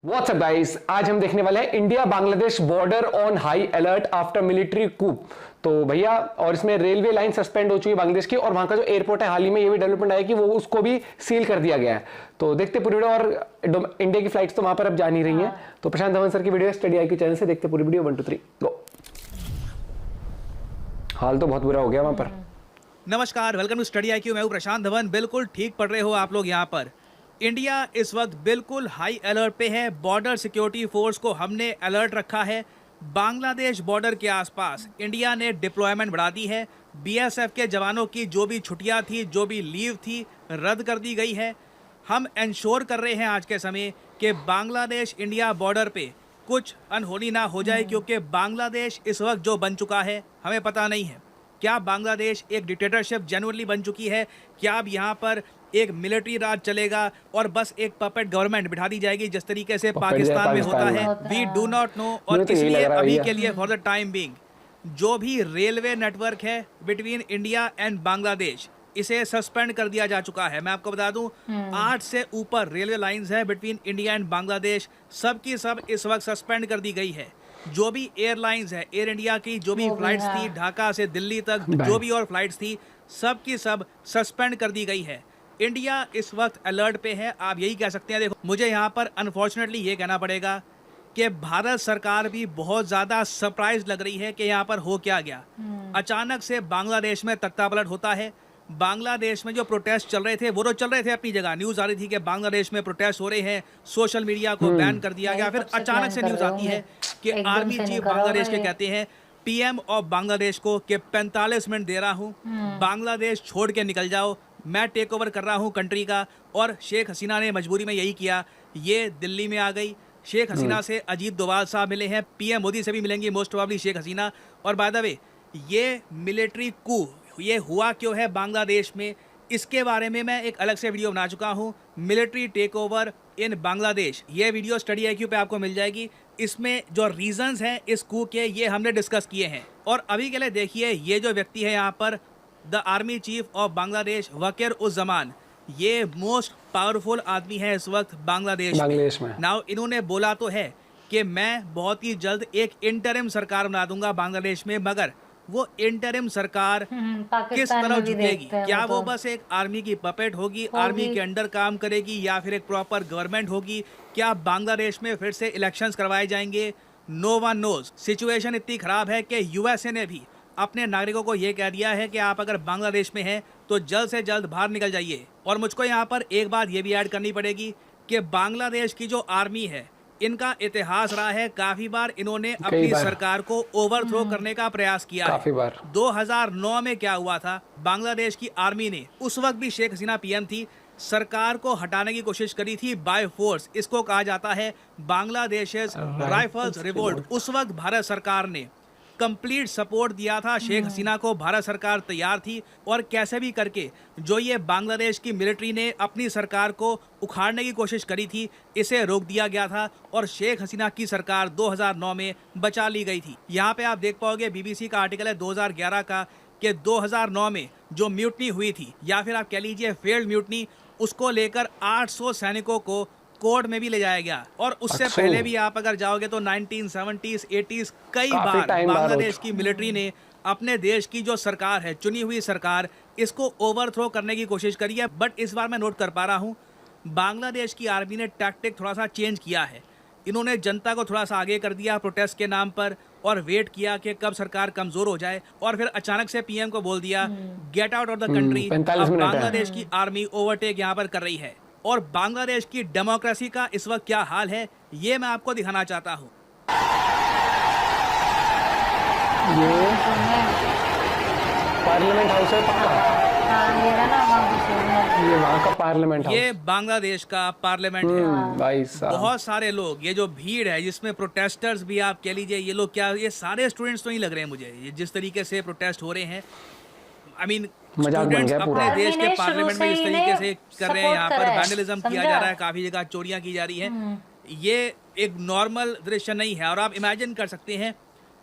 WhatsApp guys, आज हम देखने वाले हैं India Bangladesh border on high alert after military coup. तो भैया, और इसमें रेलवे लाइन सस्पेंड हो चुकी है बांग्लादेश की, और वहां का जो एयरपोर्ट है हाल ही में ये भी डेवलपमेंट आया कि वो उसको भी सील कर दिया गया है। तो देखते पूरी वीडियो, और इंडिया की फ्लाइट्स तो वहां पर अब जा नहीं रही हैं। तो प्रशांत धवन सर की वीडियो स्टडी आई के चैनल से देखते पूरी वीडियो। 1 2 3 गो। हाल तो बहुत बुरा हो गया वहां पर। नमस्कार, वेलकम टू स्टडी आईक्यू। मैं हूं प्रशांत धवन। बिल्कुल ठीक पढ़ रहे हो आप लोग। यहाँ पर इंडिया इस वक्त बिल्कुल हाई अलर्ट पे है। बॉर्डर सिक्योरिटी फोर्स को हमने अलर्ट रखा है। बांग्लादेश बॉर्डर के आसपास इंडिया ने डिप्लॉयमेंट बढ़ा दी है। बीएसएफ के जवानों की जो भी छुट्टियां थी, जो भी लीव थी, रद्द कर दी गई है। हम इंश्योर कर रहे हैं आज के समय कि बांग्लादेश इंडिया बॉर्डर पे कुछ अनहोनी ना हो जाए, क्योंकि बांग्लादेश इस वक्त जो बन चुका है हमें पता नहीं है। क्या बांग्लादेश एक डिक्टेटरशिप जेन्युइनली बन चुकी है? क्या अब यहाँ पर एक मिलिट्री राज चलेगा और बस एक पपेट गवर्नमेंट बिठा दी जाएगी, जिस तरीके से पाकिस्तान में होता है? We do not know. और इसलिए अभी के लिए फॉर द टाइम बिंग जो भी रेलवे नेटवर्क है बिटवीन इंडिया एंड बांग्लादेश, इसे सस्पेंड कर दिया जा चुका है। मैं आपको बता दूं, 8 से ऊपर रेलवे लाइंस है बिटवीन इंडिया एंड बांग्लादेश, सब की सब इस वक्त सस्पेंड कर दी गई है। जो भी एयरलाइंस है, एयर इंडिया की जो भी फ्लाइट्स थी ढाका से दिल्ली तक, जो भी और फ्लाइट्स थी, सब की सब सस्पेंड कर दी गई है। इंडिया इस वक्त अलर्ट पे है, आप यही कह सकते हैं। देखो, मुझे यहाँ पर अनफॉर्चुनेटली ये कहना पड़ेगा कि भारत सरकार भी बहुत ज़्यादा सरप्राइज लग रही है कि यहाँ पर हो क्या गया। अचानक से बांग्लादेश में तख्तापलट होता है। बांग्लादेश में जो प्रोटेस्ट चल रहे थे वो तो चल रहे थे अपनी जगह। न्यूज़ आ रही थी कि बांग्लादेश में प्रोटेस्ट हो रहे हैं, सोशल मीडिया को बैन कर दिया गया। फिर अचानक से न्यूज़ आती है कि आर्मी चीफ बांग्लादेश के कहते हैं पीएम ऑफ बांग्लादेश को कि 45 मिनट दे रहा हूँ, बांग्लादेश छोड़ के निकल जाओ, मैं टेक ओवर कर रहा हूँ कंट्री का। और शेख हसीना ने मजबूरी में यही किया, ये दिल्ली में आ गई। शेख हसीना से अजीत डोभाल साहब मिले हैं, पीएम मोदी से भी मिलेंगी मोस्ट प्रोबेबली शेख हसीना। और बाय द वे, ये मिलिट्री कू ये हुआ क्यों है बांग्लादेश में, इसके बारे में मैं एक अलग से वीडियो बना चुका हूँ, military take over in Bangladesh. ये वीडियो स्टडी आईक्यू पे आपको मिल जाएगी। इसमें जो रीजंस हैं इस कू के, ये हमने डिस्कस किए हैं। और अभी के लिए देखिए, ये जो व्यक्ति है यहाँ पर, the army chief of Bangladesh Waker uz Zaman, ये मोस्ट पावरफुल आदमी है इस वक्त बांग्लादेश में। नाउ इन्होंने बोला तो है कि मैं बहुत ही जल्द एक इंटरिम सरकार बना दूंगा बांग्लादेश में, मगर वो इंटरिम सरकार किस तरह झुकेगी? क्या वो बस एक आर्मी की पपेट होगी, आर्मी के अंडर काम करेगी, या फिर एक प्रॉपर गवर्नमेंट होगी? क्या बांग्लादेश में फिर से इलेक्शंस करवाए जाएंगे? No one knows. सिचुएशन इतनी खराब है कि यूएसए ने भी अपने नागरिकों को ये कह दिया है कि आप अगर बांग्लादेश में हैं तो जल्द से जल्द बाहर निकल जाइए। और मुझको यहाँ पर एक बात ये भी ऐड करनी पड़ेगी कि बांग्लादेश की जो आर्मी है, इनका इतिहास रहा है, काफी बार इन्होंने अपनी सरकार को ओवरथ्रो करने का प्रयास किया है। 2009 में क्या हुआ था, बांग्लादेश की आर्मी ने, उस वक्त भी शेख हसीना पीएम थी, सरकार को हटाने की कोशिश करी थी बाय फोर्स। इसको कहा जाता है बांग्लादेश राइफल्स रिवोल्ट। उस वक्त भारत सरकार ने कंप्लीट सपोर्ट दिया था शेख हसीना को, भारत सरकार तैयार थी। और कैसे भी करके जो ये बांग्लादेश की मिलिट्री ने अपनी सरकार को उखाड़ने की कोशिश करी थी, इसे रोक दिया गया था और शेख हसीना की सरकार 2009 में बचा ली गई थी। यहाँ पे आप देख पाओगे, बीबीसी का आर्टिकल है 2011 का, कि 2009 में जो म्यूटनी हुई थी, या फिर आप कह लीजिए फेल्ड म्यूटनी, उसको लेकर 800 सैनिकों को कोर्ट में भी ले जाया गया। और उससे पहले भी आप अगर जाओगे तो 1970s 80s कई बार बांग्लादेश की मिलिट्री ने अपने देश की जो सरकार है, चुनी हुई सरकार, इसको ओवरथ्रो करने की कोशिश करी है। बट इस बार मैं नोट कर पा रहा हूँ, बांग्लादेश की आर्मी ने टैक्टिक थोड़ा सा चेंज किया है। इन्होंने जनता को थोड़ा सा आगे कर दिया प्रोटेस्ट के नाम पर, और वेट किया कि कब सरकार कमजोर हो जाए, और फिर अचानक से पीएम को बोल दिया get out of the country. अब बांग्लादेश की आर्मी ओवरटेक यहाँ पर कर रही है। और बांग्लादेश की डेमोक्रेसी का इस वक्त क्या हाल है, ये मैं आपको दिखाना चाहता हूँ। ये पार्लियामेंट हाउस है पक्का। ये वहाँ का पार्लियामेंट हाउस, ये बांग्लादेश का पार्लियामेंट है। भाई साहब, बहुत सारे लोग, ये जो भीड़ है जिसमें प्रोटेस्टर्स भी आप कह लीजिए, ये लोग क्या, ये सारे स्टूडेंट्स तो नहीं लग रहे हैं मुझे, ये जिस तरीके से प्रोटेस्ट हो रहे हैं। आई मीन स्टूडेंट्स अपने देश के पार्लियामेंट में इस तरीके से कर रहे हैं। यहाँ पर वैंडलिज्म किया जा रहा है, काफी जगह चोरियां की जा रही हैं। ये एक नॉर्मल दृश्य नहीं है। और आप इमेजिन कर सकते हैं,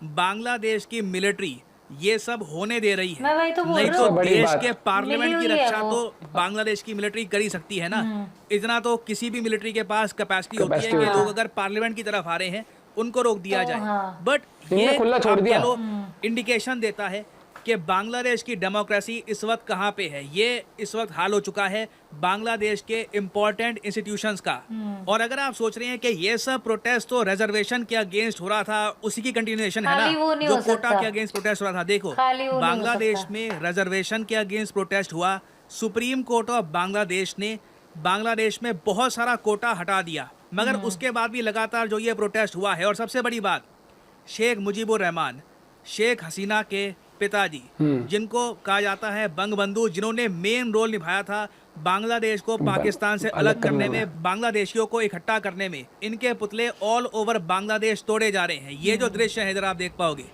बांग्लादेश की मिलिट्री ये सब होने दे रही है। मैं वही तो बोल नहीं रही तो हूँ। बड़ी देश बात। के पार्लियामेंट की मिली हुई है रक्षा वो। तो बांग्लादेश की मिलिट्री कर ही सकती है ना। इतना तो किसी भी मिलिट्री के पास कैपेसिटी होती है Capacity कि होती लोग है। अगर पार्लियामेंट की तरफ आ रहे हैं उनको रोक दिया तो जाए। हाँ। बट इनने ये खुला छोड़ आप दिया। कह लो इंडिकेशन देता है कि बांग्लादेश की डेमोक्रेसी इस वक्त कहाँ पे है। ये इस वक्त हाल हो चुका है बांग्लादेश के इम्पोर्टेंट इंस्टीट्यूशंस का। और अगर आप सोच रहे हैं कि ये सब प्रोटेस्ट तो रिजर्वेशन के अगेंस्ट हो रहा था, उसी की कंटिन्यूएशन है खाली वो ना, नहीं जो हो कोटा सकता। के अगेंस्ट प्रोटेस्ट हो रहा था। देखो खाली वो नहीं हो बांग्लादेश सकता। में रिजर्वेशन के अगेंस्ट प्रोटेस्ट हुआ, सुप्रीम कोर्ट ऑफ बांग्लादेश ने बांग्लादेश में बहुत सारा कोटा हटा दिया, मगर उसके बाद भी लगातार जो ये प्रोटेस्ट हुआ है। और सबसे बड़ी बात, शेख मुजीबुर रहमान, शेख हसीना के पिताजी, जिनको कहा जाता है बंगबंधु, जिन्होंने मेन रोल निभाया था बांग्लादेश को पाकिस्तान से अलग करने में, बांग्लादेशियों को इकट्ठा करने में, इनके पुतले ऑल ओवर बांग्लादेश तोड़े जा रहे हैं। ये जो दृश्य है इधर आप देख पाओगे,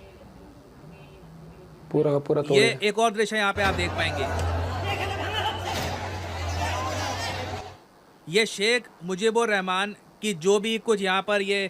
पूरा का पूरा तोड़ ये दिया। एक और दृश्य यहाँ पे आप देख पाएंगे। ये शेख मुजीबुर रहमान की जो भी कुछ यहाँ पर ये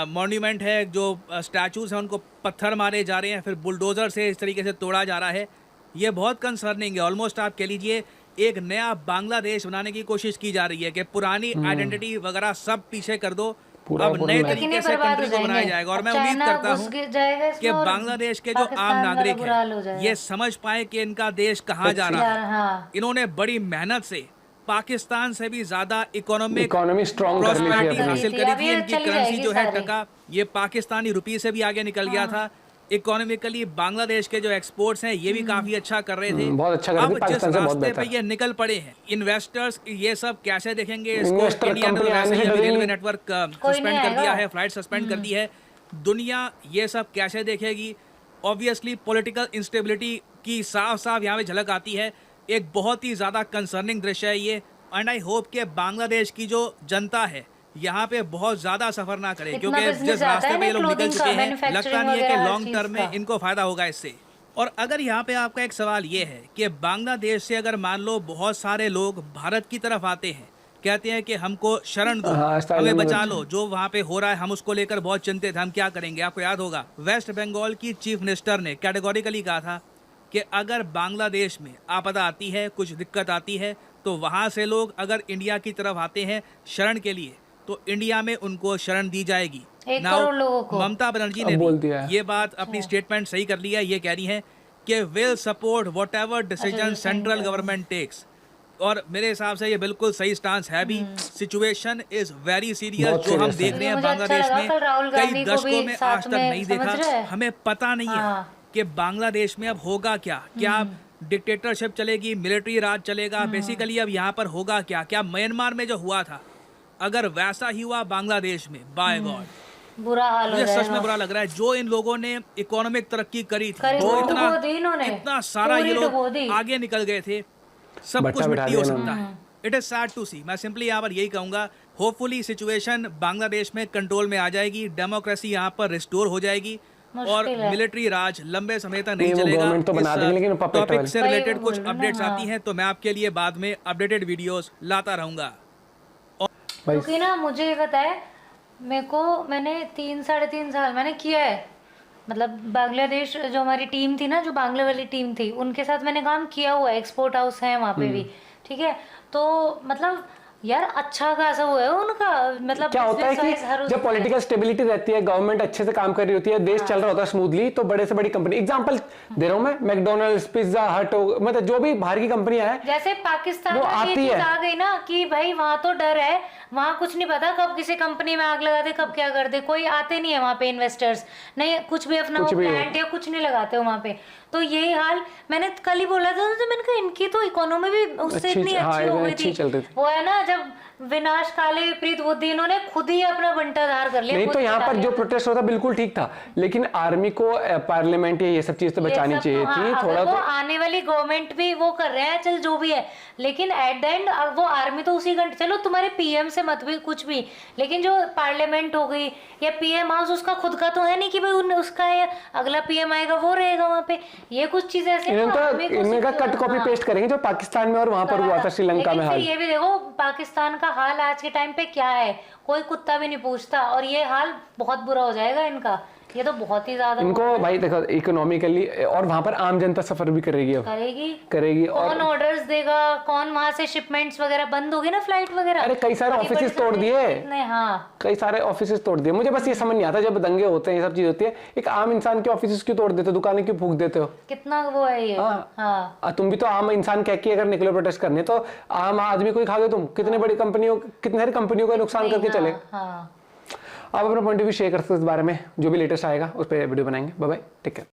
मॉन्यूमेंट है, जो स्टैचूज हैं, उनको पत्थर मारे जा रहे हैं, फिर बुलडोजर से इस तरीके से तोड़ा जा रहा है। ये बहुत कंसर्निंग है। ऑलमोस्ट आप कह लीजिए एक नया बांग्लादेश बनाने की कोशिश की जा रही है कि पुरानी आइडेंटिटी वगैरह सब पीछे कर दो, पूरा अब नए पूरा तरीके से कंट्री को बनाया जाएगा। और मैं उम्मीद करता हूँ कि बांग्लादेश के जो आम नागरिक हैं ये समझ पाए कि इनका देश कहाँ जा रहा है। हाँ। इन्होंने बड़ी मेहनत से पाकिस्तान से भी ज्यादा इकोनॉमी स्ट्रॉन्ग कर ली थी प्रॉस्पेरिटी अपनी। हासिल करी अब थी। ये इनकी चली करेंसी जाएगी जो है सारी। टका, ये पाकिस्तानी रुपये से भी आगे निकल गया था। इकोनॉमिकली बांग्लादेश के जो एक्सपोर्ट्स हैं ये भी काफी अच्छा कर रहे थे। बहुत अच्छा कर रहे थे, अब जिस पाकिस्तान से बहुत रास्ते पे बेहतर। ये निकल पड़े हैं, इन्वेस्टर्स ये सब कैसे देखेंगे इसको। इन्वेस्टर इंडियन कंपनी आने से डरेंगी। रेलवे नेटवर्क कोई सस्पेंड नहीं कर दिया आएगा। है, फ्लाइट सस्पेंड कर दी है। दुनिया ये सब कैसे देखेगी। ऑब्वियसली पॉलिटिकल इंस्टेबिलिटी की साफ साफ यहाँ पे झलक आती है। एक बहुत ही ज़्यादा कंसर्निंग दृश्य है ये। एंड आई होप कि बांग्लादेश की जो जनता है यहाँ पे बहुत ज़्यादा सफ़र ना करे, इतना क्योंकि business जिस आता रास्ते है पे ये ना लोग निकल clothing चुके का, हैं, manufacturing लगता नहीं है कि वगैरह हर लॉन्ग चीज़ टर्म में का। इनको फ़ायदा होगा इससे। और अगर यहाँ पे आपका एक सवाल ये है कि बांग्लादेश से अगर मान लो बहुत सारे लोग भारत की तरफ आते हैं, कहते हैं कि हमको शरण दो, हाँ, asylum हमें में बचा लो, जो वहाँ पे हो रहा है हम उसको लेकर बहुत चिंतित हैं, हम क्या करेंगे। आपको याद होगा वेस्ट बंगाल की चीफ मिनिस्टर ने कैटेगोरिकली कहा था कि अगर बांग्लादेश में आपदा आती है, कुछ दिक्कत आती है, तो वहाँ से लोग अगर इंडिया की तरफ आते हैं शरण के लिए, तो इंडिया में उनको शरण दी जाएगी। 1 Now, करोड़ लोगों को। ममता बनर्जी अब ने बोल भी दिया है। ये बात अपनी स्टेटमेंट सही कर ली है। ये कह रही हैं कि will support whatever decision central government takes. और मेरे हिसाब से ये बिल्कुल सही स्टांस है भी। सिचुएशन इज वेरी सीरियस बहुत जो हम serious है। देख रहे हैं मुझे अच्छा बांग्लादेश लगा में, कल राहुल गांधी कई को दशकों भी में साथ आज तक में, नहीं समझ देखा। रहे हैं? हमें पता नहीं है हाँ। कि बांग्लादेश में अब होगा क्या। क्या डिक्टेटरशिप चलेगी, मिलिट्री राज चलेगा, बेसिकली अब यहाँ पर होगा क्या। क्या म्यांमार में जो हुआ था अगर वैसा ही हुआ बांग्लादेश में, बाय गॉड बुरा हाल हो मुझे सच में जाएगा। बुरा लग रहा है। जो इन लोगों ने इकोनॉमिक तरक्की करी थी, करी, जो वो इतना डुबो दी इन्होंने। इतना सारा ये पूरी डुबो दी। लोग आगे निकल गए थे, सब भट्टा कुछ बिठा मिट्टी हो दिया सकता है। इट इज सैड टू सी। मैं सिंपली यहाँ पर यही कहूंगा, होपफुली सिचुएशन बांग्लादेश में कंट्रोल में आ जाएगी, डेमोक्रेसी यहाँ पर रिस्टोर हो जाएगी और मुश्किल है। मिलिट्री राज लंबे समय तक नहीं, नहीं वो चलेगा। गवर्नमेंट तो बना देंगे, लेकिन puppet टॉपिक वाली। से वही रिलेटेड वो कुछ बोल रहे हैं अपडेट्स ना, आती हैं तो मैं आपके लिए बाद में अपडेटेड वीडियोस लाता रहूंगा। भाई क्योंकि ना मुझे ये पता है, मैंने 3-3.5 साल मैंने किया है, मतलब बांग्लादेश जो हमारी टीम थी ना, जो बांग्ला वाली टीम थी, उनके साथ मैंने काम किया हुआ है। एक्सपोर्ट हाउस है वहाँ पे भी, ठीक है। तो मतलब यार अच्छा खासा वो है उनका, मतलब क्या होता है business size हर कि उस- जब पॉलिटिकल स्टेबिलिटी रहती है, गवर्नमेंट अच्छे से काम कर रही होती है, देश चल रहा होता है स्मूथली, तो बड़े से बड़ी कंपनी, एग्जांपल दे रहा हूं मैं, मैकडोनल्ड्स, पिज्जा हट, मतलब जो भी बाहर की कंपनियां हैं, जैसे पाकिस्तान वो में ये आती चीज है। आ गई ना कि भाई वहां तो डर है, वहां कुछ नहीं पता कब किसी कंपनी में आग लगा दे, कब क्या कर दे, कोई आते नहीं है वहां पे इन्वेस्टर्स, नहीं कुछ भी अपना कुछ भी हो। प्लांट या कुछ नहीं लगाते हो वहां पे। तो यही हाल मैंने कल ही बोला था, तो मैंने कहा इनकी तो इकोनॉमी भी उससे अच्छी- इतनी हाँ, अच्छी हो गई अच्छी चल रही थी। थी। वो है ना, जब विनाश काले विपरीत बुद्धि, इन्होंने खुद ही अपना बंटाधार कर लिया। नहीं खुद तो यहाँ बता पर दिया। जो प्रोटेस्ट होता बिल्कुल ठीक था, लेकिन आर्मी को पार्लियामेंट या ये सब चीज तो ये बचानी सब तो चाहिए हाँ, थी अगर थोड़ा वो तो। आने वाली गवर्नमेंट भी वो कर रहे हैं, चल जो भी है, लेकिन एट द एंड वो आर्मी तो उसी घंटे, चलो तुम्हारे पीएम से मत भी कुछ भी, लेकिन जो पार्लियामेंट हो गई या पीएम हाउस, उसका खुद का तो है नहीं कि भाई उसका या अगला पीएम आएगा वो रहेगा वहाँ पे। ये कुछ चीजें ऐसे इन्होंने ना, आर्मी को इनका सिर्फ- कट कॉपी हाँ। पेस्ट करेंगे जो पाकिस्तान में और वहां पर हुआ था श्रीलंका लेकिन में फिर हाल। ये भी देखो पाकिस्तान का हाल आज के टाइम पे क्या है, कोई कुत्ता भी नहीं पूछता, और ये हाल बहुत बुरा हो जाएगा इनका ये तो बहुत ही ज्यादा इनको भाई देखो इकोनॉमिकली, और वहां पर आम जनता सफर भी करेगी, अब करेगी। और कौन ऑर्डर्स देगा, कौन वहां से शिपमेंट्स वगैरह बंद होगी ना, फ्लाइट वगैरह। अरे कई सारे ऑफिसेस तोड़ दिए, हाँ कई सारे ऑफिसेस तोड़ दिए। मुझे बस ये समझ नहीं आता, जब दंगे होते हैं ये सब चीज होती है, एक आम इंसान के ऑफिसेस क्यों तोड़ देते हो, दुकानें क्यों फूंक देते हो? कितना वो है ये। हाँ तुम भी तो आम इंसान कह के अगर निकले प्रोटेस्ट करने, तो आम आदमी को ही खाओगे तुम। कितने बड़ी कंपनियों, कितने सारी कंपनियों का नुकसान करके चले। हाँ। आप अपना पॉइंट ऑफ व्यू शेयर कर सकते हो इस बारे में, जो भी लेटेस्ट आएगा उस पर वीडियो बनाएंगे। Bye bye, take care.